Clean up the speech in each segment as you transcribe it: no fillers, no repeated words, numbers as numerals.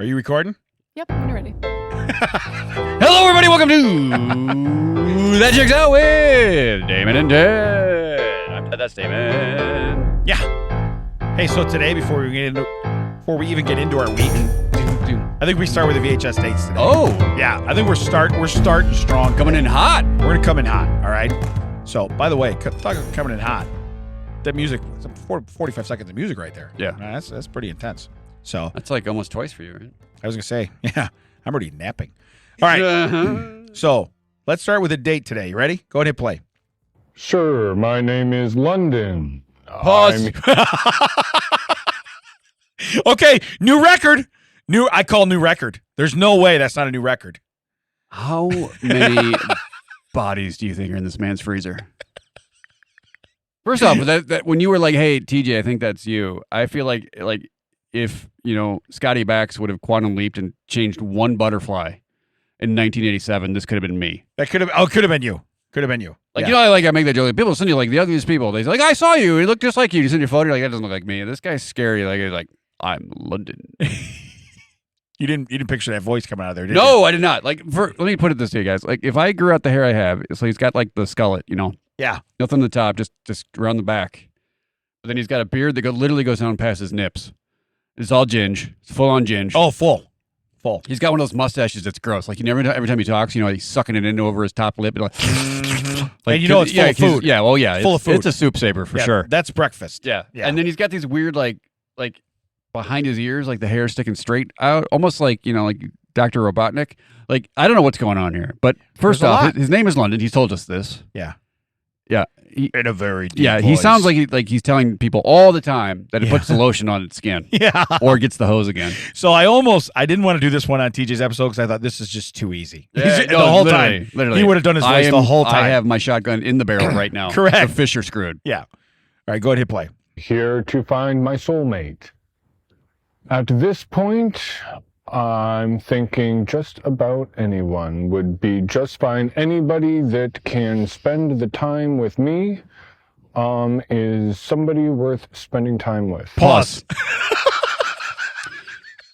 Are you recording? Yep, I'm ready. Hello, everybody. Welcome to That Checks Out with Damon and Ted. I'm Ted. That's Damon. Yeah. Hey, so today, before we even get into our week, I think we start with the VHS dates today. Oh, yeah. I think we're starting strong. coming in hot. We're gonna come in hot. All right. So, by the way, talking coming in hot. That music, 45 seconds of music right there. Yeah. That's pretty intense. So That's like almost twice for you, right? I was gonna say, yeah, I'm already napping. All right. So let's start with a date today. You ready? Go ahead and hit play. Sure, my name is London. Pause. Okay, new record. I call new record. There's no way that's not a new record. How many bodies do you think are in this man's freezer? First off, that when you were like, "Hey, TJ, I think that's you," I feel like if Scotty Bax would have quantum leaped and changed one butterfly in 1987, this could have been me. That could have been you. Could have been you. Like, yeah. I make that joke. Like, people send you like the ugliest people. They say, like, I saw you. He looked just like you. You send your photo. You're like, that doesn't look like me. This guy's scary. Like I'm London. You didn't picture that voice coming out of there, did you? No, I did not. Like, let me put it this way, guys. Like, if I grew out the hair I have, so he's got like the skullet, Yeah. nothing on the top, just around the back. But then he's got a beard that literally goes down past his nips. It's all ginge. It's full on ginge. Oh, full. He's got one of those mustaches that's gross. Like, every time he talks, he's sucking it in over his top lip. And like and it's full of food. Yeah, well, yeah. Full of food. It's a soup saver for sure. That's breakfast. Yeah. Yeah. And then he's got these weird, like behind his ears, like the hair sticking straight out, almost like, like Dr. Robotnik. Like, I don't know what's going on here. But first off, his name is London. He's told us this. Yeah. Yeah. In a very deep he voice. sounds like he's telling people all the time that it puts the lotion on its skin. Yeah. Or gets the hose again. So I didn't want to do this one on TJ's episode because I thought this is just too easy. Yeah, the whole time. Literally. He would have done his voice the whole time. I have my shotgun in the barrel right now. Correct. The fish are screwed. Yeah. All right, go ahead and hit play. Here to find my soulmate. At this point, I'm thinking just about anyone would be just fine. Anybody that can spend the time with me is somebody worth spending time with. Pause.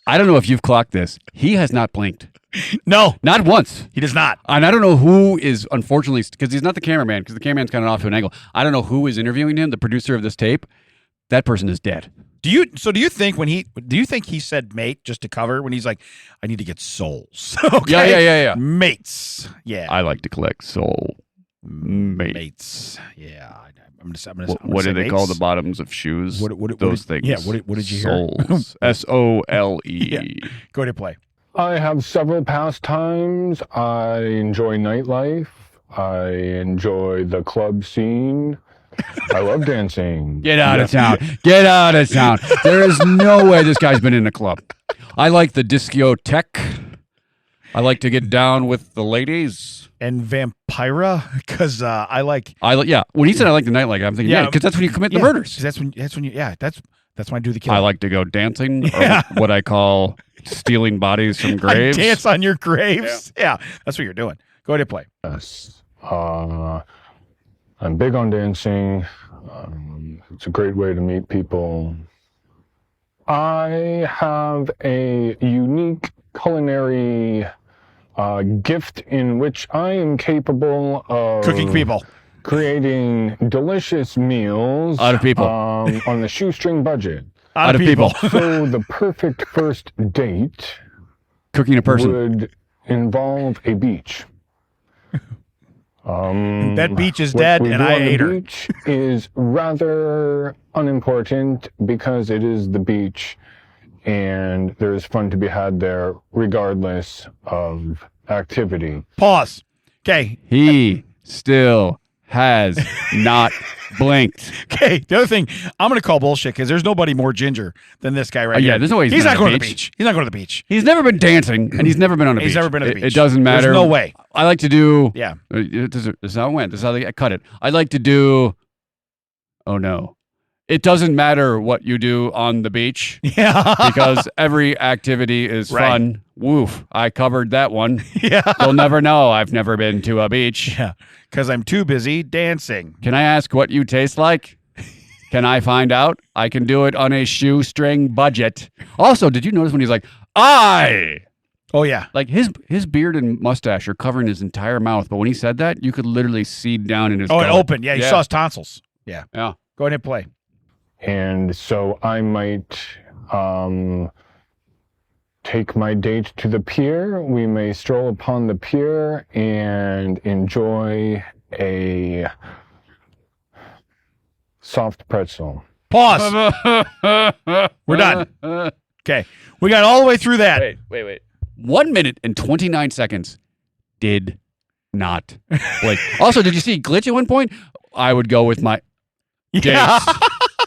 I don't know if you've clocked this. He has not blinked. No. Not once. He does not. And I don't know who is, unfortunately, because he's not the cameraman, because the cameraman's kind of off to an angle. I don't know who is interviewing him, the producer of this tape. That person is dead. Do you think he said mate just to cover when he's like, I need to get souls? Okay? Yeah. Mates. Yeah. I like to collect soul Mates. Yeah. I'm gonna what say do they mates. call the bottoms of shoes? Those things. Yeah. What did you Souls. SOLE. Yeah. Go ahead and play. I have several pastimes. I enjoy nightlife. I enjoy the club scene. I love dancing. Get out of town. Get out of town. There is no way this guy's been in a club. I like the discotheque. I like to get down with the ladies. And Vampira, because Yeah. When he said I like the nightlife, I'm thinking, because that's when you commit the murders. That's when that's when I do the killing. I like to go dancing, or what I call stealing bodies from graves. I dance on your graves. Yeah, that's what you're doing. Go ahead and play. Yes. I'm big on dancing. It's a great way to meet people. I have a unique culinary gift in which I am capable of Cooking people. Creating delicious meals Out of people. On the shoestring budget. Out of people. So the perfect first date Cooking a person. would involve a beach. That beach is dead, and I ate her. The beach is rather unimportant because it is the beach, and there is fun to be had there regardless of activity. Pause. Okay. He still has not blinked. Okay. The other thing, I'm going to call bullshit because there's nobody more ginger than this guy right here. Yeah, there's no way he's been not on going the to the beach. He's not going to the beach. He's never been dancing, and he's never been on a beach. He's never been on the beach. It doesn't matter. There's no way. I like to do... Yeah. This is how it went. This is how they cut it. I like to do... Oh, no. It doesn't matter what you do on the beach. Yeah. Because every activity is fun. Woof. I covered that one. Yeah. You'll never know. I've never been to a beach. Yeah. Because I'm too busy dancing. Can I ask what you taste like? Can I find out? I can do it on a shoestring budget. Also, did you notice when he's like, Oh yeah. Like his beard and mustache are covering his entire mouth, but when he said that, you could literally see down in his. Oh, gullet. it opened. Yeah, you saw his tonsils. Yeah. Yeah. Go ahead and play. And so I might take my date to the pier. We may stroll upon the pier and enjoy a soft pretzel. Pause. We're done. Okay. We got all the way through that. Wait. 1 minute and 29 seconds. Did not. Like, also, did you see glitch at one point? I would go with my Yeah.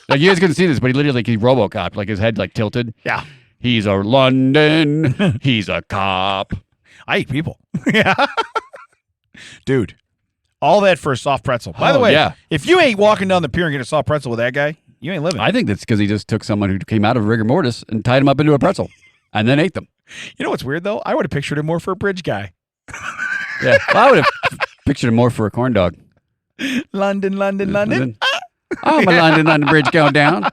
Like, you guys couldn't see this, but he literally, like, he RoboCop, like, his head, like, tilted. Yeah. He's a London. He's a cop. I eat people. Yeah. Dude, all that for a soft pretzel. By the way, if you ain't walking down the pier and get a soft pretzel with that guy, you ain't living. I think that's because he just took someone who came out of rigor mortis and tied him up into a pretzel and then ate them. You know what's weird, though? I would have pictured him more for a bridge guy. Yeah. Well, I would have pictured him more for a corn dog. London. Oh, my London bridge going down.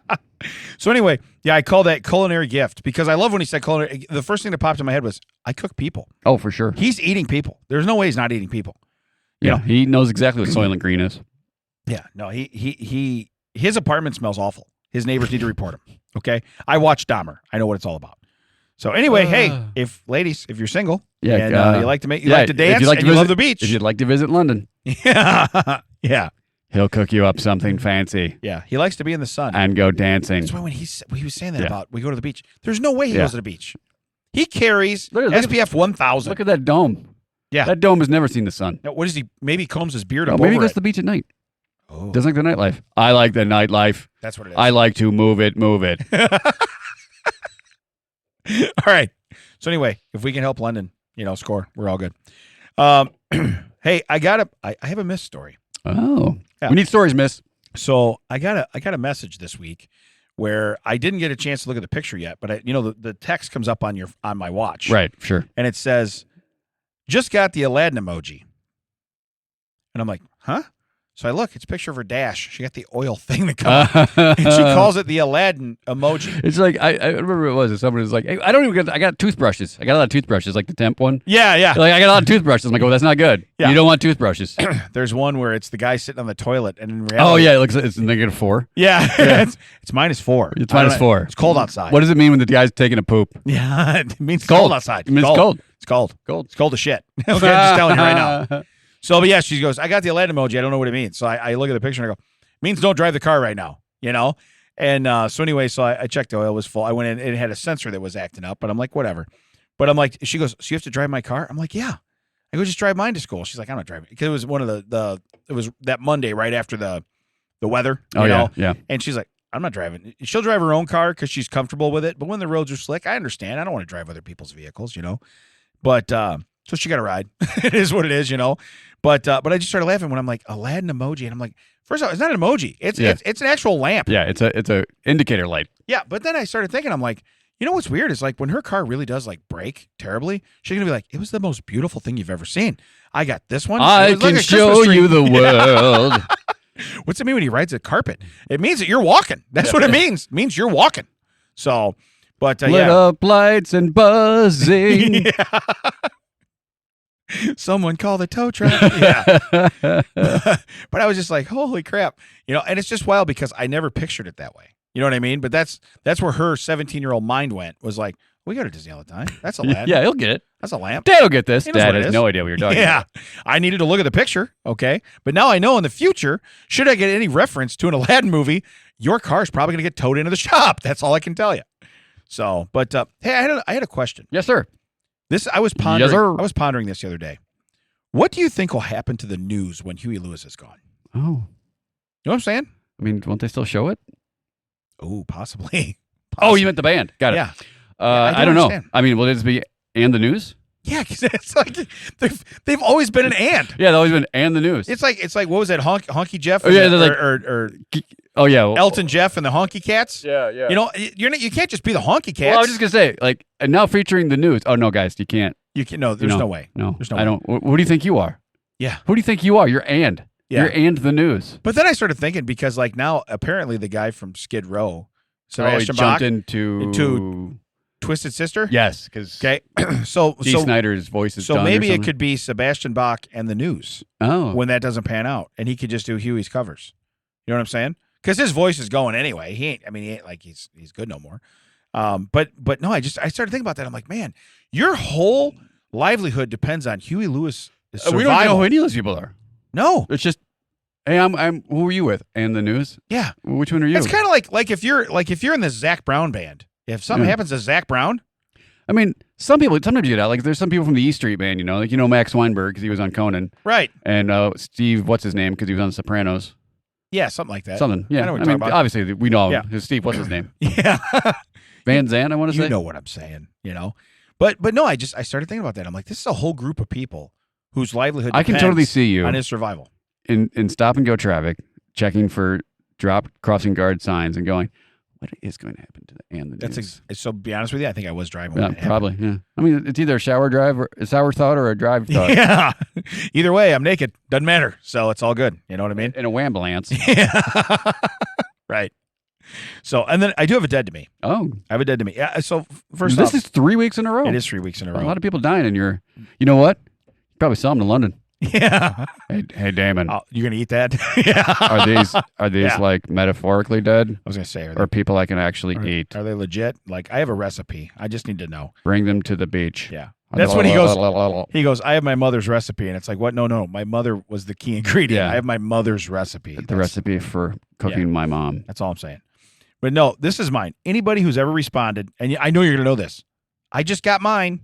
So anyway, yeah, I call that culinary gift because I love when he said culinary. The first thing that popped in my head was, I cook people. Oh, for sure. He's eating people. There's no way he's not eating people. Yeah, he knows exactly what Soylent Green is. Yeah, no, his apartment smells awful. His neighbors need to report him. Okay, I watched Dahmer. I know what it's all about. So anyway, hey, if you're single, and you like to like to dance, and you love the beach, if you'd like to visit London, yeah, he'll cook you up something fancy. Yeah, he likes to be in the sun and go dancing. That's why when he was saying that about we go to the beach, there's no way he goes to the beach. He carries SPF 1000. Look at that dome. Yeah, that dome has never seen the sun. Now, what is he? Maybe he combs his beard up. Maybe he over goes to the beach at night. Oh. Doesn't like the nightlife. I like the nightlife. That's what it is. I like to move it. All right. So anyway, if we can help London, score, we're all good. Hey, I have a miss story. Oh, yeah. We need stories, miss. So I got a message this week where I didn't get a chance to look at the picture yet, but the text comes up on my watch, right? Sure, and it says, "Just got the Aladdin emoji," and I'm like, "Huh?" So I look, it's a picture of her dash. She got the oil thing that comes and she calls it the Aladdin emoji. It's like, I remember it was. Someone was like, hey, I got toothbrushes. I got a lot of toothbrushes, like the temp one. Yeah. Like, I got a lot of toothbrushes. I'm like, oh, that's not good. Yeah. You don't want toothbrushes. There's one where it's the guy sitting on the toilet, and in reality... Oh, yeah, it's -4. Yeah. It's -4. It's -4. It's cold outside. What does it mean when the guy's taking a poop? Yeah, it means it's cold outside. It means cold. It's cold. It's cold as shit. Okay, I'm just telling you right now. So, but yeah, she goes, I got the Aladdin emoji. I don't know what it means. So I look at the picture and I go, means don't drive the car right now, And so anyway, so I checked the oil was full. I went in, it had a sensor that was acting up, but I'm like, whatever. But I'm like, she goes, so you have to drive my car? I'm like, yeah. I go, just drive mine to school. She's like, I'm not driving. Because it was one of it was that Monday right after the weather, you know? Yeah. And she's like, I'm not driving. She'll drive her own car because she's comfortable with it. But when the roads are slick, I understand. I don't want to drive other people's vehicles, But, so she got a ride. It is what it is, But I just started laughing when I'm like, Aladdin emoji. And I'm like, first of all, it's not an emoji. It's an actual lamp. Yeah, it's a indicator light. Yeah, but then I started thinking, I'm like, what's weird is like when her car really does like break terribly, she's going to be like, it was the most beautiful thing you've ever seen. I got this one. I can show you the world. What's it mean when he rides a carpet? It means that you're walking. That's what it means. It means you're walking. So, but lit up lights and buzzing. Yeah. Someone call the tow truck. Yeah. But I was just like, holy crap. And it's just wild because I never pictured it that way. You know what I mean? But that's where her 17-year-old mind went, was like, we go to Disney all the time. That's a lamp. Yeah, he'll get it. That's a lamp. Dad will get this. Dad has no idea what you're talking about. Yeah. I needed to look at the picture. Okay. But now I know in the future, should I get any reference to an Aladdin movie, your car's probably going to get towed into the shop. That's all I can tell you. So, but hey, I had a question. Yes, sir. I was pondering. Yes, sir. I was pondering this the other day. What do you think will happen to the news when Huey Lewis is gone? Oh, you know what I'm saying? I mean, won't they still show it? Oh, possibly. Oh, you meant the band. Got it. Yeah. I don't know. I mean, will it just be and the news? Yeah, because it's like they've always been an and. Yeah, they've always been and the news. It's like what was that Honky Jeff? Oh, yeah, or Elton Jeff and the Honky Cats. Yeah. You can't just be the Honky Cats. Well, I was just gonna say, like, and now featuring the news. Oh no, guys, you can't. You can no. There's no way. No, there's no. I don't. Who do you think you are? Yeah. Who do you think you are? You're and. Yeah. You're and the news. But then I started thinking, because like now apparently the guy from Skid Row, Sebastian Bach, jumped into Twisted Sister? Yes, because Okay. so Dee Snider's voice is so done maybe or it could be Sebastian Bach and the News when that doesn't pan out, and he could just do Huey's covers. You know what I'm saying? Because his voice is going anyway. He ain't like he's good no more. But no, I started thinking about that. I'm like, man, your whole livelihood depends on Huey Lewis' survival. We don't even know who any of those people are. No, it's just, hey, I'm. Who are you with? And the News. Yeah, which one are you? It's kind of like if you're in the Zac Brown band. If something happens to Zac Brown, I mean, sometimes you get out. Like there's some people from the E Street Band, like Max Weinberg because he was on Conan, right? And Steve, what's his name? Because he was on The Sopranos. Yeah, something like that. Something. Yeah, I mean, obviously we know him. Yeah. Steve, what's his name? Yeah, Van Zandt. I want to say. You know what I'm saying, But no, I started thinking about that. I'm like, this is a whole group of people whose livelihood I can totally see you on his survival in stop and go traffic, checking for drop crossing guard signs and going, what is going to happen to the News? So to be honest with you, I think I was driving. Yeah, probably. Yeah. I mean, it's either a shower thought or a drive thought. Yeah. Either way, I'm naked. Doesn't matter. So it's all good. You know what I mean? In a wambulance. Yeah. Right. So, and then I do have a dead to me. Oh. I have a dead to me. Yeah. So first this is 3 weeks in a row. It is 3 weeks in a row. A lot of people dying in your, you know what? You probably saw them in London. Yeah. Hey, Damon. You're gonna eat that? Yeah. Are these like metaphorically dead? I was gonna say, or people I can actually eat? Are they legit? Like, I have a recipe. I just need to know. Bring them to the beach. Yeah. That's when he goes, I have my mother's recipe. And it's like, what? No. My mother was the key ingredient. Yeah. I have my mother's recipe. The recipe for cooking my mom. That's all I'm saying. But no, this is mine. Anybody who's ever responded, and I know you're gonna know this. I just got mine.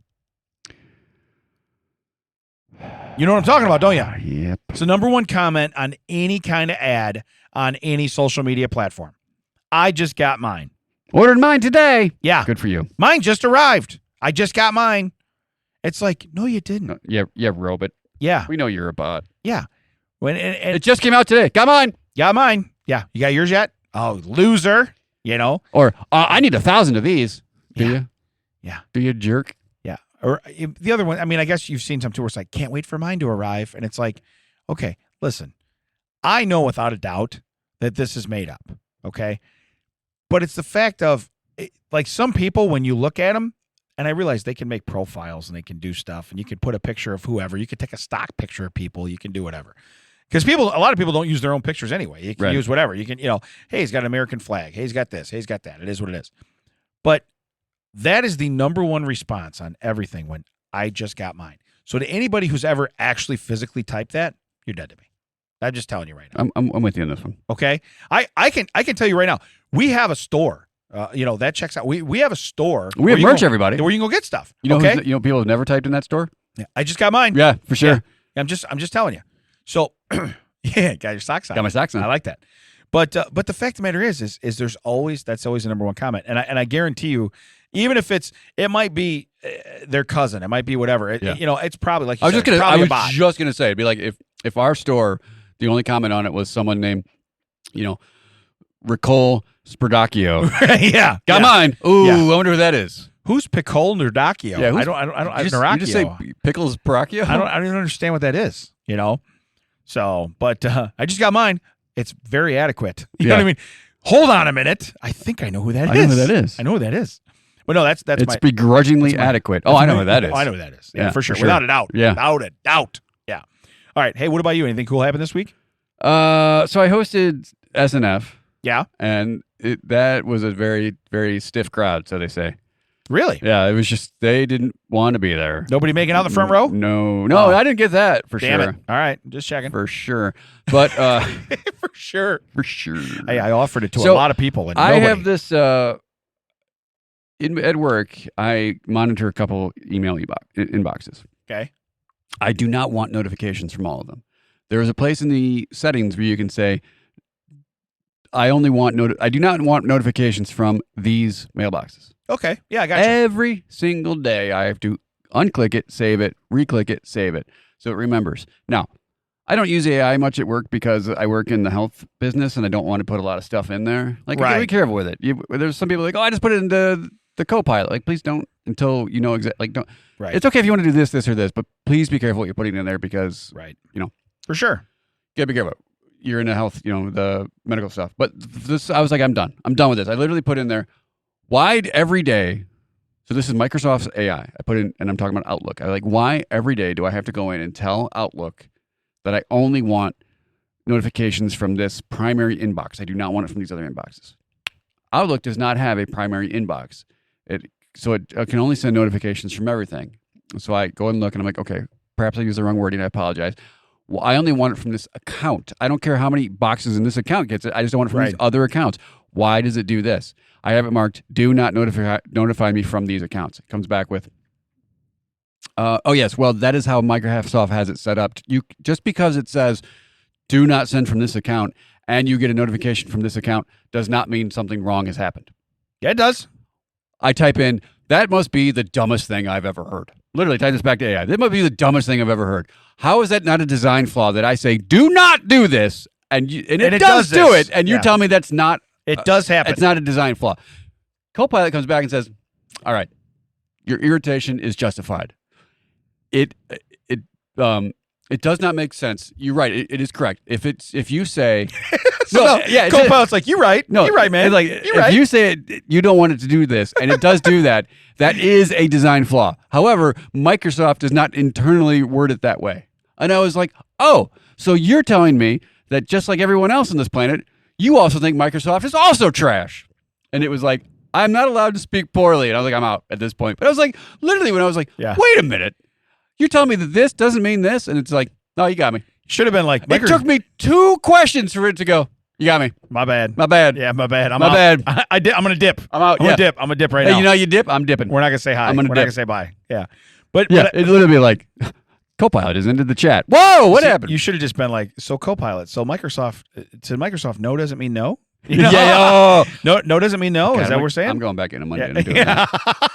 You know what I'm talking about, don't you? Yep. It's the number one comment on any kind of ad on any social media platform. I just got mine. Ordered mine today. Yeah. Good for you. Mine just arrived. I just got mine. It's like, no, you didn't. Yeah, robot. Yeah. We know you're a bot. Yeah. It just came out today. Got mine. Got mine. Yeah. You got yours yet? Oh, loser. Or I need 1,000 of these. Do you? Yeah. Do you jerk? Or the other one, I mean, I guess you've seen some too where it's like, can't wait for mine to arrive. And it's like, okay, listen, I know without a doubt that this is made up, okay? But it's the fact of, like, some people, when you look at them, and I realize they can make profiles and they can do stuff, and you can put a picture of whoever. You can take a stock picture of people. You can do whatever. Because a lot of people don't use their own pictures anyway. You can use whatever. You can, hey, he's got an American flag. Hey, he's got this. Hey, he's got that. It is what it is. But that is the number one response on everything when I just got mine. So to anybody who's ever actually physically typed that, you're dead to me. I'm just telling you right now. I'm with you on this one. Okay, I can tell you right now. We have a store. That checks out. We have a store. We have merch, everybody, where you can go get stuff. Okay, people have never typed in that store. Yeah, I just got mine. Yeah, for sure. Yeah, I'm just telling you. So yeah, got your socks on. Got my socks on. I like that. But the fact of the matter is that's always the number one comment, and I guarantee you. Even if it might be their cousin, it might be whatever. It's probably like you said, I was just gonna say, it'd be like if our store, the only comment on it was someone named, Ricole Sperdacchio. Yeah, got mine. Ooh, I wonder who that is. Who's Picole Nerdacchio? Yeah, I don't. You just say Pickles Paracchio? I don't even understand what that is. So, but I just got mine. It's very adequate. You know what I mean? Hold on a minute. I think I know who that is. I know who that is. But no, that's it's begrudgingly adequate. I know who that is. I know who that is. Yeah, for sure. Without a doubt. Yeah. Without a doubt. Yeah. All right. Hey, what about you? Anything cool happened this week? So I hosted SNF. Yeah. And that was a very, very stiff crowd, so they say. Really? Yeah, it was just they didn't want to be there. Nobody making out the front row? No, I didn't get that for Damn sure. It. All right, just checking. For sure. But for sure. Hey, I offered it to a lot of people and I have this at work, I monitor a couple email inboxes. Okay. I do not want notifications from all of them. There is a place in the settings where you can say, I do not want notifications from these mailboxes. Okay. Yeah, I got you. Every single day I have to unclick it, save it, re-click it, save it. So it remembers. Now, I don't use AI much at work because I work in the health business and I don't want to put a lot of stuff in there. Like, you gotta be careful with it. There's some people like, I just put it into the Copilot. Like, please don't until you know exactly. Like, don't. Right. It's okay if you want to do this, or this, but please be careful what you're putting in there because, for sure, you gotta be careful. You're in the health, the medical stuff. But this, I was like, I'm done. I'm done with this. I literally put in there, why every day So this is Microsoft's AI. I put in, and I'm talking about Outlook. I like, why every day do I have to go in and tell Outlook that I only want notifications from this primary inbox? I do not want it from these other inboxes. Outlook does not have a primary inbox. So it can only send notifications from everything. So I go and look, and I'm like, okay, perhaps I used the wrong wording. I apologize. Well, I only want it from this account. I don't care how many boxes in this account gets it. I just don't want it from these other accounts. Why does it do this? I have it marked, do not notify me from these accounts. It comes back with, oh, yes, well, that is how Microsoft has it set up. Just because it says, do not send from this account, and you get a notification from this account, does not mean something wrong has happened. Yeah, it does. I type in, that must be the dumbest thing I've ever heard. Literally, type this back to AI. That must be the dumbest thing I've ever heard. How is that not a design flaw that I say, do not do this, and it does do it, and you tell me that's not. It does happen. It's not a design flaw. Copilot comes back and says, all right, your irritation is justified. It does not make sense. You're right. It is correct. If you say, Copilot's like, you're right. No, you're right, man. Like, you're right. If you say you don't want it to do this, and it does do that, that is a design flaw. However, Microsoft does not internally word it that way. And I was like, oh, so you're telling me that just like everyone else on this planet, you also think Microsoft is also trash. And it was like, I'm not allowed to speak poorly. And I was like, I'm out at this point. But I was like, literally, when I was like, wait a minute. You're telling me that this doesn't mean this? And it's like, no, you got me. Should have been like, it took me 2 questions for it to go, you got me. My bad. My bad. Yeah, my bad. I'm my out. bad. I'm going to dip. I'm out. I'm going to dip. I'm going to dip right now. You know, you dip, I'm dipping. We're not going to say hi. I'm gonna We're dip. not going to say bye. Yeah. But it'd literally be like, Copilot is into the chat. Whoa, what happened? You should have just been like, so Copilot. So Microsoft, no doesn't mean no? You know? Yeah. No doesn't mean no. God, Is that what we're saying? I'm going back in on Monday. Yeah. And doing that.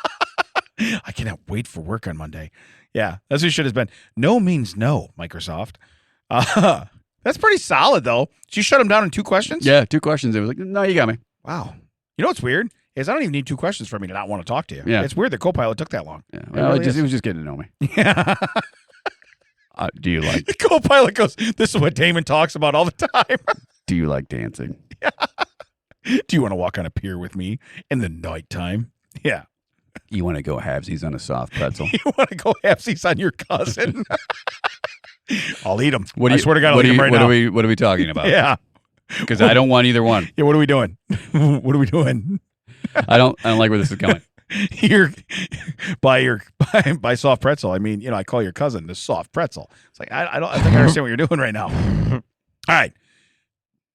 I cannot wait for work on Monday. Yeah, that's what it should have been. No means no, Microsoft. That's pretty solid, though. Did you shut him down in 2 questions? Yeah, 2 questions. It was like, no, you got me. Wow. You know what's weird? Is I don't even need 2 questions for me to not want to talk to you. Yeah. It's weird that Copilot took that long. Yeah. Well, it was just getting to know me. Yeah. Do you like? The Copilot goes, this is what Damon talks about all the time. Do you like dancing? Do you want to walk on a pier with me in the nighttime? Yeah. You want to go halvesies on a soft pretzel? You want to go halfsies on your cousin? I'll eat them. I swear to God, I'll eat them right now. What are we talking about? Yeah. Because I don't want either one. Yeah, what are we doing? What are we doing? I don't like where this is going. By soft pretzel, I mean, I call your cousin the soft pretzel. It's like I think I understand what you're doing right now. All right.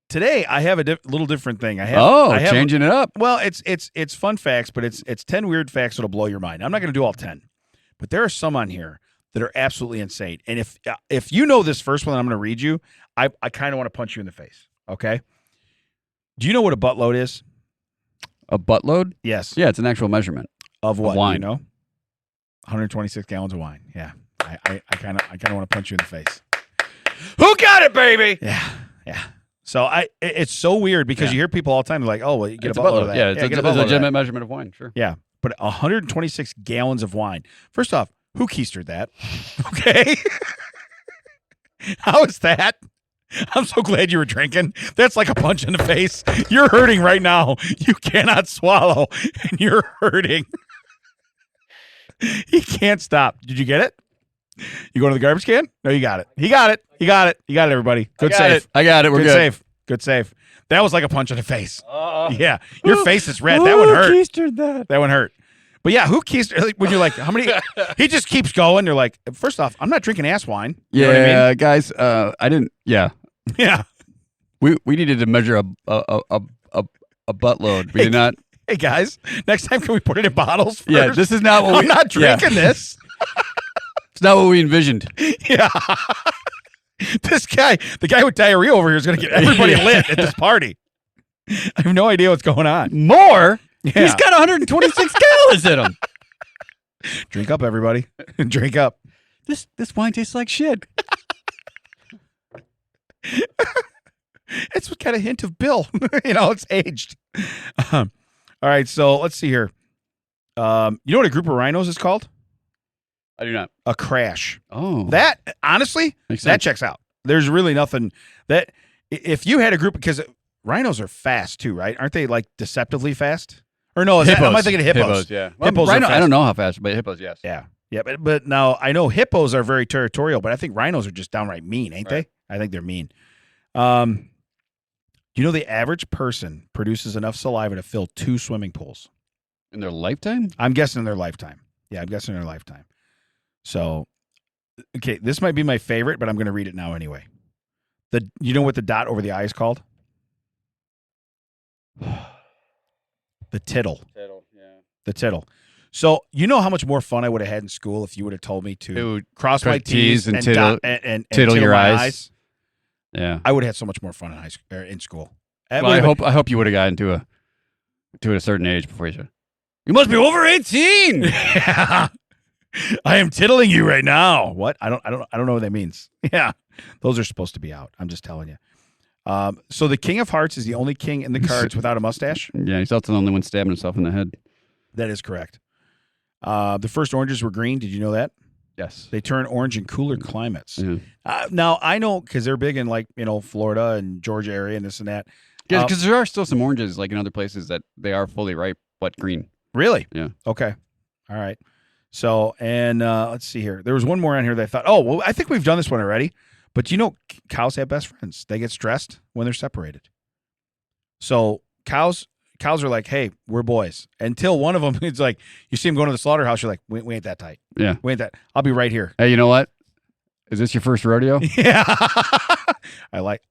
Today I have a little different thing. I have changing it up. Well, it's fun facts, but it's 10 weird facts that'll blow your mind. I'm not going to do all 10, but there are some on here that are absolutely insane. And if you know this first one that I'm going to read you, I kind of want to punch you in the face. Okay. Do you know what a buttload is? A buttload? Yes. Yeah, it's an actual measurement of what? Of wine. Do you know? 126 gallons of wine. Yeah. I kind of want to punch you in the face. Who got it, baby? Yeah. Yeah. So it's so weird because you hear people all the time. They're like, oh, well, you get It's a buttload of that. Yeah, it's a legitimate measurement of wine. Sure. Yeah. But 126 gallons of wine. First off, who keistered that? Okay. How is that? I'm so glad you were drinking. That's like a punch in the face. You're hurting right now. You cannot swallow, and you're hurting. He can't stop. Did you get it? You going to the garbage can? No, you got it. He got it. You got it. You got it, everybody. Good save. I got it. We're good. Save. Good save. That was like a punch in the face. Yeah. Your face is red. That one hurt. Keistered that. That one hurt. But yeah, who keistered? When you're like, how many? He just keeps going. You're like, first off, I'm not drinking ass wine. You know what I mean? Guys, I didn't. Yeah. Yeah. We needed to measure a buttload. We did not. Hey guys, next time can we put it in bottles first? Yeah, this is not what I'm not drinking this. It's not what we envisioned. Yeah. This guy, the guy with diarrhea over here is going to get everybody lit at this party. I have no idea what's going on. More? Yeah. He's got 126 gallons in him. Drink up, everybody. Drink up. This wine tastes like shit. It's got a hint of Bill. It's aged. All right, so let's see here. You know what a group of rhinos is called? I do not. A crash. Oh. That, honestly, that checks out. There's really nothing that, if you had a group, because rhinos are fast too, right? Aren't they like deceptively fast? Or no, hippos. am I thinking of hippos? Hippos, yeah. Well, Hippos are rhino, fast. I don't know how fast, but hippos, yes. Yeah. Yeah, but now I know hippos are very territorial, but I think rhinos are just downright mean, ain't they? I think they're mean. You know the average person produces enough saliva to fill 2 swimming pools. In their lifetime? I'm guessing in their lifetime. Yeah, I'm guessing in their lifetime. So, okay, this might be my favorite, but I'm going to read it now anyway. You know what the dot over the I is called? The tittle. The tittle. So you know how much more fun I would have had in school if you would have told me to cross my T's and tittle, and tittle your my eyes. Yeah, I would have had so much more fun in school. Well, I hope you would have gotten to a certain age before you said, "You must be over 18." Yeah. I am tittling you right now. What? I don't know what that means. Yeah, those are supposed to be out. I'm just telling you. So the King of Hearts is the only king in the cards without a mustache. Yeah, he's also the only one stabbing himself in the head. That is correct. The first oranges were green. Did you know that? Yes. They turn orange in cooler climates. Yeah. Now, I know because they're big in Florida and Georgia area and this and that. Because there are still some oranges like in other places that they are fully ripe but green. Really? Yeah. Okay. All right. So, and let's see here. There was one more on here that I thought, oh, well, I think we've done this one already. But cows have best friends. They get stressed when they're separated. So cows are like, hey, we're boys. Until one of them is like, you see him going to the slaughterhouse, you're like, we ain't that tight. Yeah. We ain't that. I'll be right here. Hey, you know what? Is this your first rodeo? Yeah. I like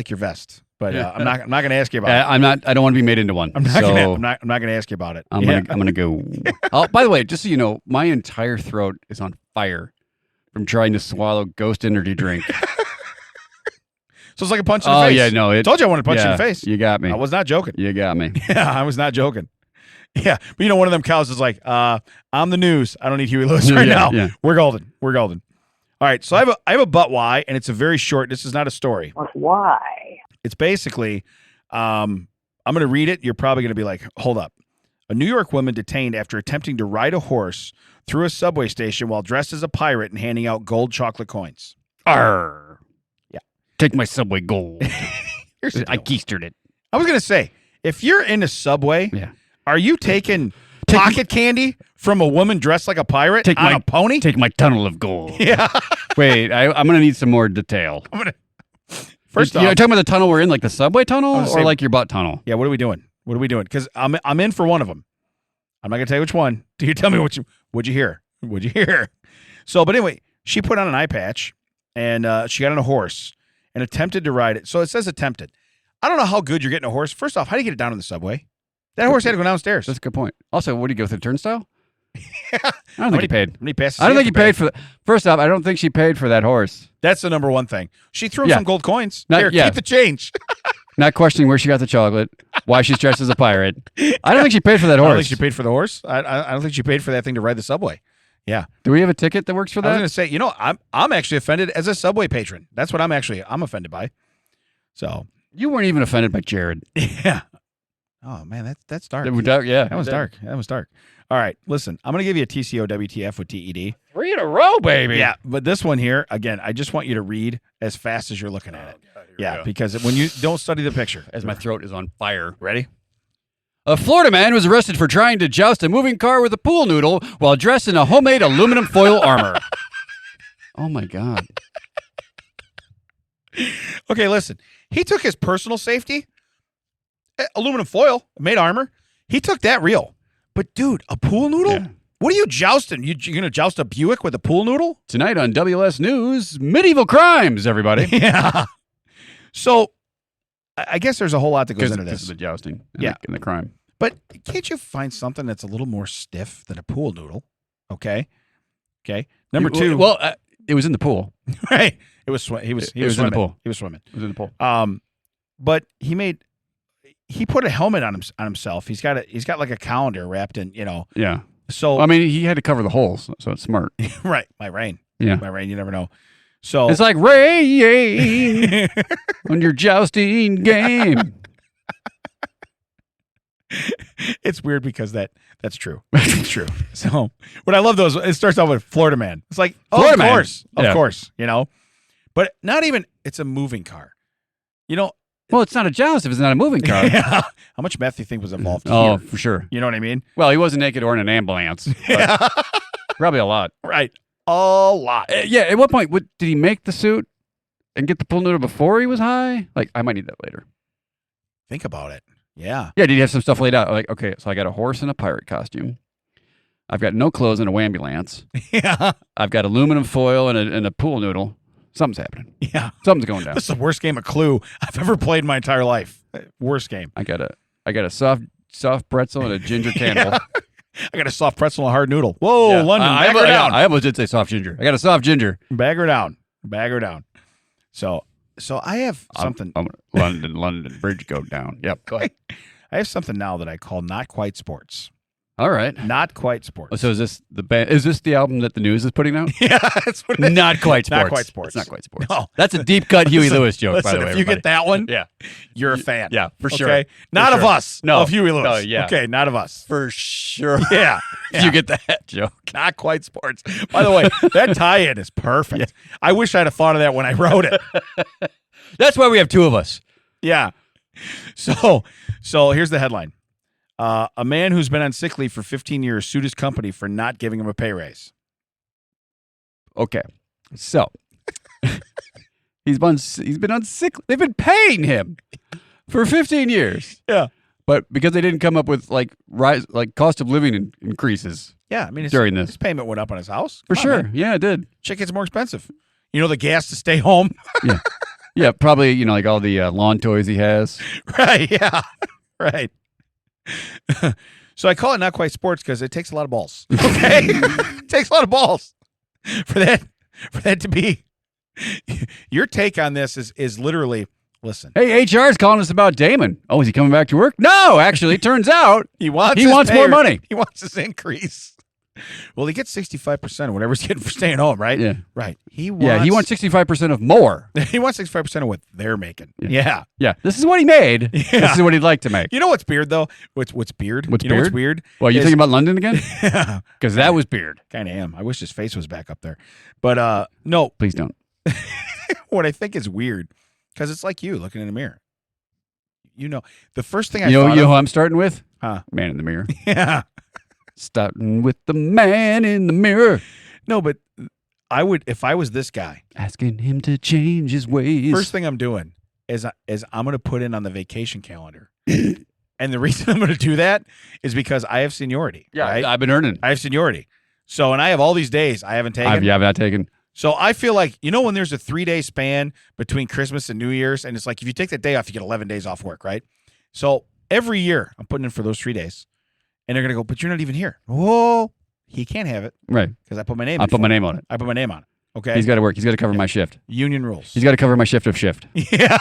your vest, but I'm not going to ask you about it. I don't want to be made into one. I'm not going to ask you about it. I'm gonna go. Oh, by the way, just so you know, my entire throat is on fire from trying to swallow Ghost energy drink. So it's like a punch in the face. Oh yeah, no. I told you I want to punch you in the face. You got me. I was not joking. You got me. Yeah, I was not joking. Yeah, but one of them cows is like, I'm the news. I don't need Huey Lewis right now. Yeah. We're golden. All right, so I have a but why, and it's a very short. This is not a story. Why? It's basically, I'm going to read it. You're probably going to be like, hold up. A New York woman detained after attempting to ride a horse through a subway station while dressed as a pirate and handing out gold chocolate coins. Arr. Yeah. Take my Subway gold. I keistered it. I was going to say, if you're in a subway, are you taking pocket candy from a woman dressed like a pirate on a pony? Take my tunnel of gold. Yeah. Wait, I'm going to need some more detail. First off, you're talking about the tunnel we're in, like the subway tunnel or like your butt tunnel? Yeah, what are we doing? Because I'm in for one of them. I'm not going to tell you which one. Do you tell me what'd you hear? What'd you hear? So, but anyway, she put on an eye patch and she got on a horse and attempted to ride it. So it says attempted. I don't know how good you're getting a horse. First off, how do you get it down in the subway? That horse had to go downstairs. That's a good point. Also, what do you go through the turnstile? Yeah. I don't think he paid. How many passes? I don't think he paid for that. First off, I don't think she paid for that horse. That's the number one thing. She threw him some gold coins. Here, keep the change. Not questioning where she got the chocolate, why she's dressed as a pirate. I don't think she paid for that horse. I don't think she paid for the horse. I don't think she paid for that thing to ride the subway. Yeah. Do we have a ticket that works for that? I was going to say, I'm actually offended as a subway patron. That's what I'm offended by. So you weren't even offended by Jared. Yeah. Oh man, that's dark. Yeah, that was dark. That was dark. All right, listen, I'm going to give you a TCO WTF with TED. 3 in a row, baby. Yeah, but this one here, again, I just want you to read as fast as you're looking at it. God, because when you don't study the picture. As my throat is on fire. Ready? A Florida man was arrested for trying to joust a moving car with a pool noodle while dressed in a homemade aluminum foil armor. Oh, my God. Okay, listen. He took his personal safety, aluminum foil, made armor. He took that real. But, dude, a pool noodle? Yeah. What are you jousting? You going to joust a Buick with a pool noodle? Tonight on WLS News, medieval crimes, everybody. Yeah. So, I guess there's a whole lot that goes into this. This is the jousting and the crime. But can't you find something that's a litlittle more stiff than a pool noodle? Okay. Number two. Well, it was in the pool. Right. It was he was in the pool. He was swimming. It was in the pool. But he put a helmet on himself. He's got like a calendar wrapped in, Yeah. So I mean, he had to cover the holes, so it's smart. Right. My rain. Yeah. My rain. You never know. So it's like rain on your jousting game. It's weird because that's true. It's true. So what I love though is it starts off with Florida man. It's like, Florida of course, man. Of course, but not even. It's a moving car. Well, it's not a joust if it's not a moving car. Yeah. How much meth do you think was involved Oh, here? for sure. You know what I mean? Well, he wasn't naked or in an ambulance. Yeah. Probably a lot. Right. A lot. Yeah. At what point did he make the suit and get the pool noodle before he was high? Like, I might need that later. Think about it. Yeah. Yeah. Did he have some stuff laid out? Like, okay, so I got a horse in a pirate costume. I've got no clothes and a wambulance. Yeah. I've got aluminum foil and a pool noodle. Something's happening. Yeah. Something's going down. This is the worst game of Clue I've ever played in my entire life. Worst game. I got a soft pretzel and a ginger cannibal. Yeah. I got a soft pretzel and a hard noodle. Whoa, Yeah. London, bag her down. I almost did say soft ginger. I got a soft ginger. Bag her down. Bag her down. So I have something. London, bridge go down. Yep. Go ahead. I have something now that I call Not Quite Sports. All right. Not Quite Sports. So is this the band? Is this the album that the news is putting out? Yeah, that's what it is. Not quite sports. Not Quite Sports. It's not quite sports. No. That's a deep cut Huey Listen, Lewis joke, Listen, by the way. if you get that one, yeah, you're a fan. Yeah, for sure. Okay? Not of sure. us. No. Of Huey Lewis. No, yeah. Okay, not of us. for sure. Yeah. If you get that joke. Not Quite Sports. By the way, that tie-in is perfect. Yeah. I wish I'd have thought of that when I wrote it. That's why we have two of us. Yeah. So here's the headline. A man who's been on sick leave for 15 years sued his company for not giving him a pay raise. Okay, so he's been on sick. They've been paying him for 15 years. Yeah. But because they didn't come up with like cost of living increases Yeah, I mean, during this, his payment went up on his house. for Come on, sure. man. Yeah, it did. Shit gets more expensive. You know, the gas to stay home. Yeah, probably like all the lawn toys he has. Right, yeah. Right. So I call it Not Quite Sports because it takes a lot of balls. Okay? It takes a lot of balls for that to be. Your take on this is literally, listen. Hey, HR is calling us about Damon. Oh, is he coming back to work? No, actually, it turns out He wants he wants more money. He wants his increase. Well, he gets 65% of whatever he's getting for staying home, right? Yeah. Right. He He wants 65% of more. He wants 65% of what they're making. Yeah. Yeah, this is what he made. Yeah. This is what he'd like to make. You know what's beard though? What's beard? What's you know what's beard? weird? Well, you is- thinking about London again? Yeah. Because that was beard. Kind of am. I wish his face was back up there. But no, Please don't. what I think is weird, because it's like you looking in the mirror. You know, the first thing I You know thought who of, I'm starting with? Huh. Man in the mirror. yeah. Starting with the man in the mirror. No, but I would, if I was this guy, Asking him to change his ways. first thing I'm doing is I'm going to put in on the vacation calendar. And the reason I'm going to do that is because I have seniority. yeah, Right? I've been earning. I have seniority. So, and I have all these days I haven't taken. I've not taken. So I feel like, you know, when there's a 3-day span between Christmas and New Year's, and it's like if you take that day off, you get 11 days off work, right? So every year I'm putting in for those 3 days. And they're going to go, but you're not even here. Whoa. He can't have it Right. because I put my name I in put for my it. name on it. I put my name on it. Okay. He's got to work. He's got to cover my shift. Union rules. He's got to cover my shift of shift. Yeah.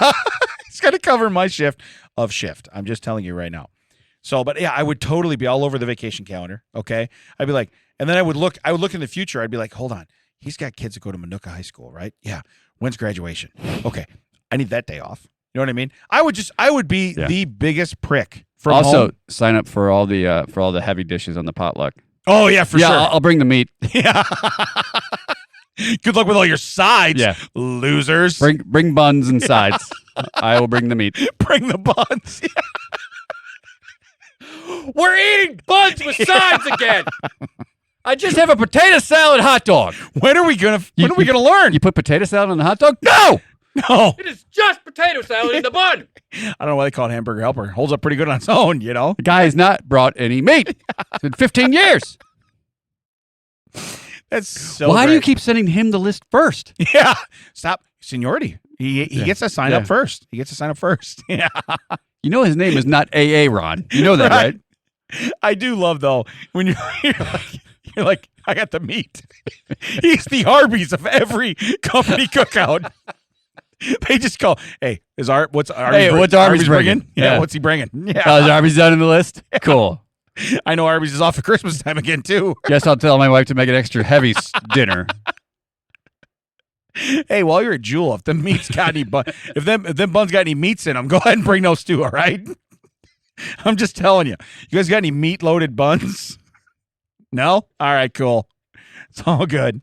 He's got to cover my shift of shift. I'm just telling you right now. So, but yeah, I would totally be all over the vacation calendar. Okay. I'd be like, and then I would look in the future. I'd be like, hold on. He's got kids that go to Manuka High School, right? Yeah. When's graduation? Okay. I need that day off. You know what I mean? I would be Yeah. the biggest prick from Also, home. sign up for all the heavy dishes on the potluck. Oh yeah, for yeah, sure. I'll bring the meat. Yeah. Good luck with all your sides, Yeah. losers. Bring buns and sides. I will bring the meat. Bring the buns. We're eating buns with sides again. I just have a potato salad hot dog. When are we gonna learn? You put potato salad on the hot dog? No. No. It is just potato salad in the bun. I don't know why they call it hamburger helper. Holds up pretty good on its own, you know? The guy has not brought any meat. It's been 15 years. That's so Why do you great. keep sending him the list first? Yeah. Stop. Seniority. He Yeah. gets to sign Yeah. up first. He gets to sign up first. Yeah. You know his name is not AA Ron. You know that, right? I do love though when you're like, I got the meat. He's the Arby's of every company cookout. They just call, hey, what's Arby's bringing? Yeah, Yeah. what's he bringing? Yeah. Oh, is Arby's done in the list? Cool. I know Arby's is off at Christmas time again too. Guess I'll tell my wife to make an extra heavy dinner. Hey, while you're at Jewel, if them meats got any if them buns got any meats in them, go ahead and bring those too, all right? I'm just telling you. You guys got any meat loaded buns? No? All right, cool. It's all good.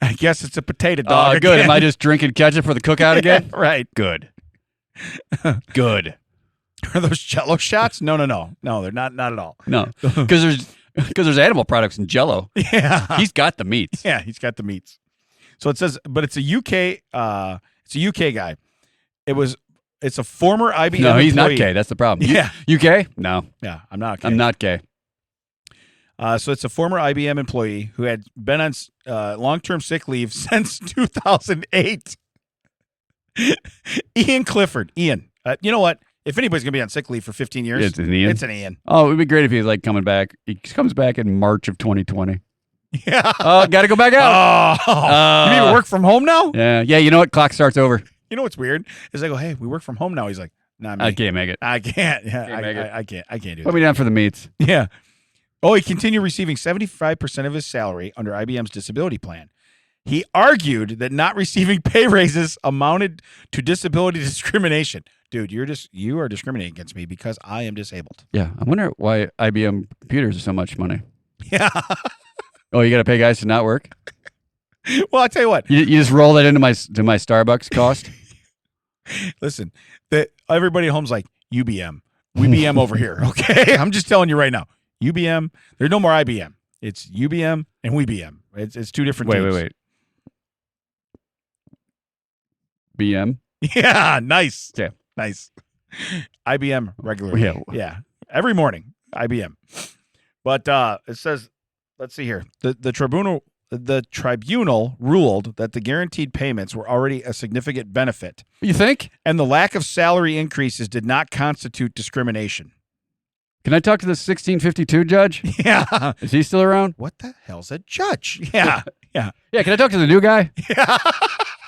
I guess it's a potato dog. Good. again. Am I just drinking ketchup for the cookout again? Right. Good. Good. Are those Jello shots? No, they're not at all. No, because there's animal products in Jello. Yeah, He's got the meats. yeah, he's got the meats. So it says, but it's a UK. It's a UK guy. It's a former IBM. No, he's not employee. gay. That's the problem. Yeah. You gay? No, Yeah, I'm not. Gay. I'm not gay. So it's a former IBM employee who had been on long-term sick leave since 2008. Ian Clifford. Ian. You know what? If anybody's going to be on sick leave for 15 years, It's an Ian. it's an Ian. Oh, it would be great if he's like coming back. He comes back in March of 2020. Yeah. Oh, got to go back out. Oh. You mean work from home now? Yeah. You know what? Clock starts over. You know what's weird? Is I go, hey, we work from home now. He's like, nah, me. I can't make it. I can't. Yeah, Can't make it. I can't do Put that. me down for the meats. Yeah. Oh, he continued receiving 75% of his salary under IBM's disability plan. He argued that not receiving pay raises amounted to disability discrimination. Dude, you are discriminating against me because I am disabled. Yeah. I wonder why IBM computers are so much money. Yeah. Oh, you got to pay guys to not work? Well, I'll tell you what. You just roll that into my Starbucks cost? Listen, everybody at home's like, UBM. We BM over here, okay? I'm just telling you right now. UBM, there's no more IBM. It's UBM and we BM. It's two different teams. Wait. BM? Yeah, nice. Yeah. Nice. IBM regularly. Yeah. Every morning, IBM. But it says, let's see here. The tribunal ruled that the guaranteed payments were already a significant benefit, You think? and the lack of salary increases did not constitute discrimination. Can I talk to the 1652 judge? Yeah. Is he still around? What the hell's a judge? Yeah. Yeah. Yeah, can I talk to the new guy? Yeah.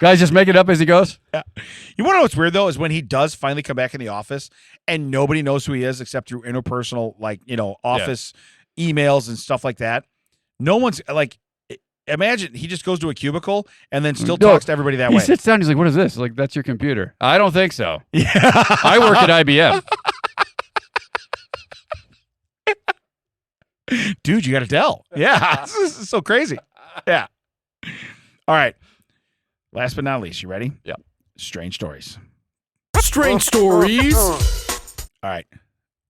Guys just make it up as he goes? Yeah. You want to know what's weird, though, is when he does finally come back in the office and nobody knows who he is except through interpersonal, office emails and stuff like that. No one's like, imagine he just goes to a cubicle and then still talks to everybody that He way. sits down, he's like, what is this? Like, that's your computer. I don't think so. Yeah. I work at IBM. Dude, you got to tell. Yeah. This is so crazy. Yeah. All right. Last but not least, you ready? Yeah. Strange stories. Strange stories. All right.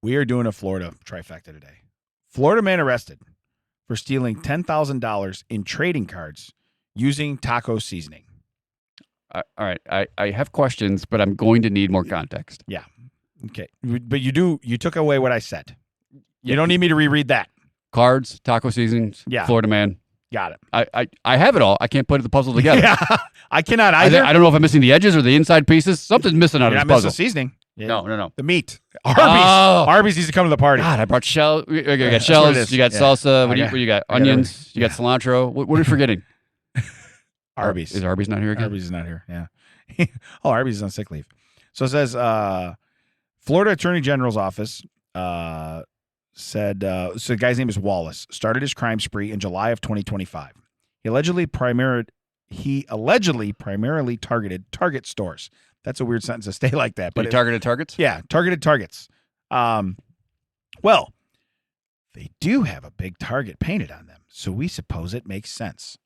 We are doing a Florida trifecta today. Florida man arrested for stealing $10,000 in trading cards using taco seasoning. All right. I have questions, but I'm going to need more context. Yeah. Okay. But you took away what I said. You Yeah. don't need me to reread that. Cards, taco seasonings, Yeah. Florida man. Got it. I have it all. I can't put the puzzle together. Yeah. I cannot either. I don't know if I'm missing the edges or the inside pieces. Something's missing out You're of not this missing puzzle. the seasoning. Yeah. No. The meat. Arby's. Oh. Arby's needs to come to the party. God, I brought shell. You got That's what it shells. is. You got Yeah. salsa. What I do got- you got? I got Onions. You got everything. cilantro. What are we forgetting? Arby's. Is Arby's not here again? Arby's is not here. Yeah. Oh, Arby's is on sick leave. So it says Florida Attorney General's office said so the guy's name is Wallace, started his crime spree in July of 2025. He allegedly primarily targeted Target stores. That's a weird sentence to stay like that. But But targeted targets? yeah, targeted Targets. Well, they do have a big target painted on them, so we suppose it makes sense.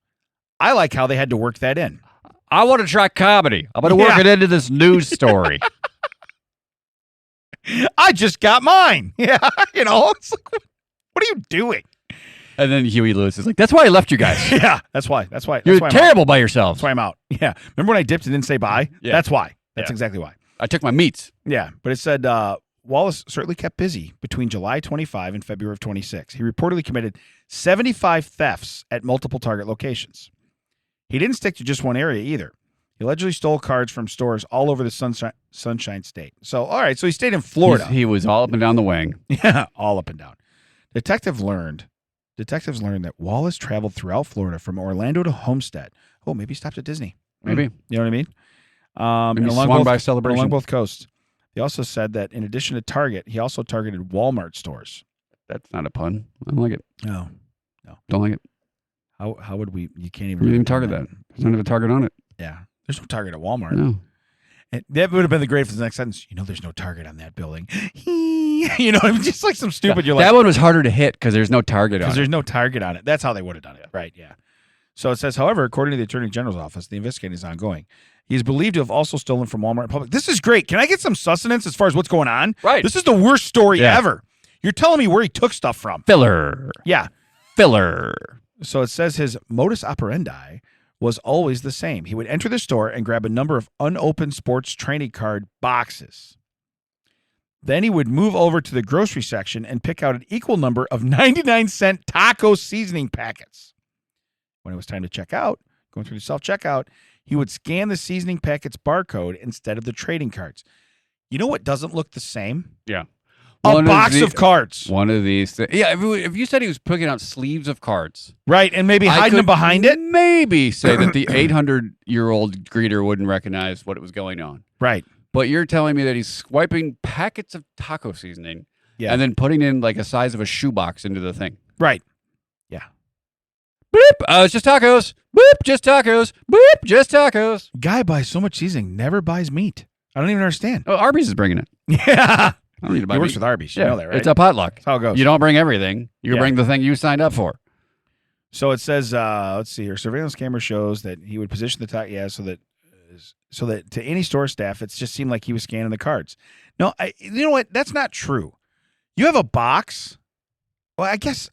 I like how they had to work that in. I want to try comedy. I'm going to work Yeah. it into this news story. I just got mine. Yeah, it's like, what are you doing? And then Huey Lewis is like, that's why I left you guys. Yeah, that's why. You're why terrible by yourselves. That's why I'm out. Yeah, remember when I dipped and didn't say bye? Yeah. That's why. That's Yeah. exactly why. I took my meats. Yeah, but it said Wallace certainly kept busy between July 25 and February of 26. He reportedly committed 75 thefts at multiple Target locations. He didn't stick to just one area either. He allegedly stole cards from stores all over the Sunshine State. So, all right, so he stayed in Florida. He was all up and down the wing. Yeah, all up and down. Detectives learned that Wallace traveled throughout Florida from Orlando to Homestead. Oh, maybe he stopped at Disney. Maybe. You know what I mean? Maybe and along swung both, by Celebration. along both coasts. They also said that in addition to Target, he also targeted Walmart stores. That's not a pun. I don't like it. No. Don't like it. How would we? You can't You even. didn't even target that. There's not a target on it. Yeah. There's no Target at Walmart. No. And that would have been the great for the next sentence. There's no Target on that building. Just like some stupid. You're like, That one was harder to hit because there's no target on because it. there's no Target on it. That's how they would have done it. Right. Yeah. So it says, however, according to the Attorney General's office, the investigation is ongoing. He is believed to have also stolen from Walmart and Publix. This is great. Can I get some sustenance as far as what's going on? Right. This is the worst story ever. You're telling me where he took stuff from. Filler. Yeah. Filler. So it says his modus operandi was always the same. He would enter the store and grab a number of unopened sports trading card boxes. Then he would move over to the grocery section and pick out an equal number of 99-cent taco seasoning packets. When it was time to check out, going through the self-checkout, he would scan the seasoning packet's barcode instead of the trading cards. You know what doesn't look the same? Yeah. A box of cards. One of these things. Yeah, if you said he was picking out sleeves of cards. Right, and maybe hiding them behind it? Maybe say that the 800-year-old greeter wouldn't recognize what was going on. Right. But you're telling me that he's swiping packets of taco seasoning Yeah. and then putting in like a size of a shoebox into the thing. Right. Yeah. Boop, it's just tacos. Boop, just tacos. Boop, just tacos. Guy buys so much seasoning, never buys meat. I don't even understand. Oh, Arby's is bringing it. Yeah. I don't need to buy He works meat. with Arby's. You know that, right? It's a potluck. That's how it goes. You don't bring everything. You Yeah. bring the thing you signed up for. So it says, let's see here. Surveillance camera shows that he would position the taco, so that to any store staff, it just seemed like he was scanning the cards. No, you know what? That's not true. You have a box. Well, I guess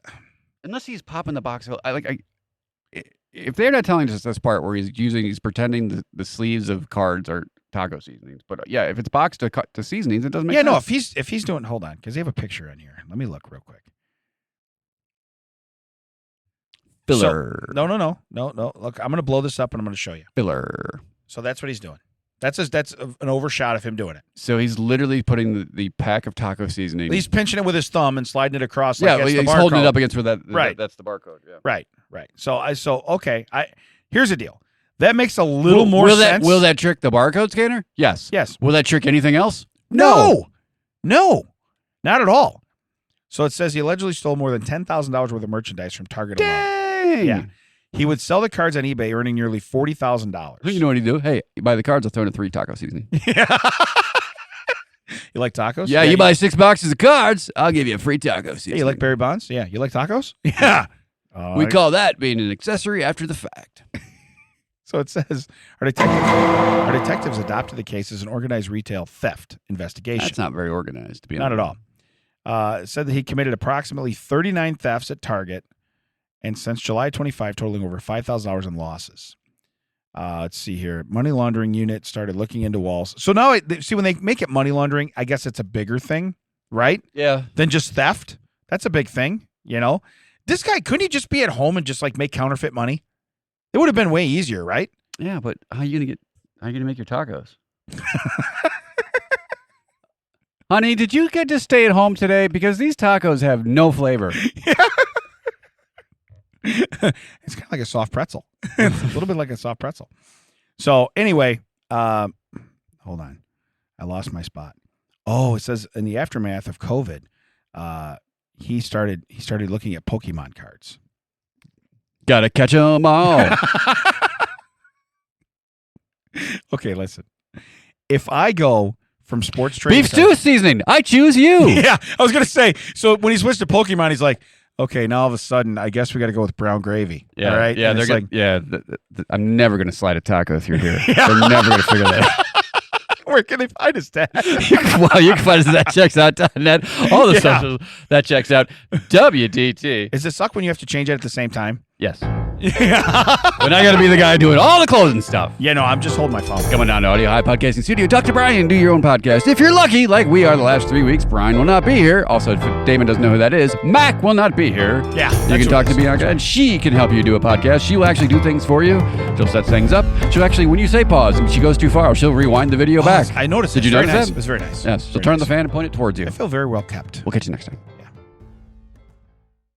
Unless he's popping the box. If they're not telling us this part where he's pretending the sleeves of cards are taco seasonings. But yeah, if it's boxed to seasonings, it doesn't make sense. no. If he's doing, hold on, because they have a picture on here. Let me look real quick. Filler. So, no. Look, I'm going to blow this up and I'm going to show you. Filler. So that's what he's doing. That's an overshot of him doing it. So he's literally putting the pack of taco seasoning. He's pinching it with his thumb and sliding it across. Like yeah, it's he's the holding it barcode. up against where that. Right. That's the barcode. Yeah. Right. So okay. Here's the deal. That makes a little more sense. Will that trick the barcode scanner? Yes. Yes. Will that trick anything else? No, not at all. So it says he allegedly stole more than $10,000 worth of merchandise from Target alone. Dang. Yeah. He would sell the cards on eBay, earning nearly $40,000. You know what he'd do? Hey, you buy the cards, I'll throw in 3 taco seasoning. Yeah. You like tacos? Yeah, you buy 6 boxes of cards, I'll give you a free taco seasoning. Hey, you like Barry Bonds? Yeah. You like tacos? Yeah. We call that being an accessory after the fact. So it says our detectives adopted the case as an organized retail theft investigation. That's not very organized, to be Not honest. at all. It said that he committed approximately 39 thefts at Target, and since July 25, totaling over $5,000 in losses. Let's see here. Money laundering unit started looking into walls. So now, see, when they make it money laundering, I guess it's a bigger thing, right? Yeah. Than just theft. That's a big thing, you know? This guy, couldn't he just be at home and just like make counterfeit money? It would have been way easier, right? Yeah, but how are you gonna make your tacos? Honey, did you get to stay at home today? Because these tacos have no flavor. It's kind of like a soft pretzel. It's a little bit like a soft pretzel. So anyway, hold on. I lost my spot. Oh, it says in the aftermath of COVID, he started looking at Pokemon cards. Gotta catch 'em all. Okay, listen. If I go from sports trading Beef stew seasoning. I choose you. Yeah, I was gonna say. So when he switched to Pokemon, he's like, okay, now all of a sudden, I guess we got to go with brown gravy. Yeah, all right. Yeah, And they're it's like, I'm never gonna slide a taco through here. Yeah. They're never gonna figure that out. Where can they find us, Dad? Well, you can find us at thatchecksout.net. All the socials, that checks out. WDT. Does it suck when you have to change it at the same time? Yes. Yeah. But I got to be the guy doing all the closing stuff. Yeah, no, I'm just holding my phone. Coming down to Audio High Podcasting Studio. Dr. Brian, do your own podcast. If you're lucky, like we are the last 3 weeks, Brian will not be here. Also, if Damon doesn't know who that is, Mac will not be here. Yeah. You can talk to Bianca, and she can help you do a podcast. She will actually do things for you. She'll set things up. She'll actually, when you say pause and she goes too far, she'll rewind the video back. I noticed. Did you Very notice nice. that? It was very nice. Yes. So Very turn nice. the fan and point it towards you. I feel very well kept. We'll catch you next time.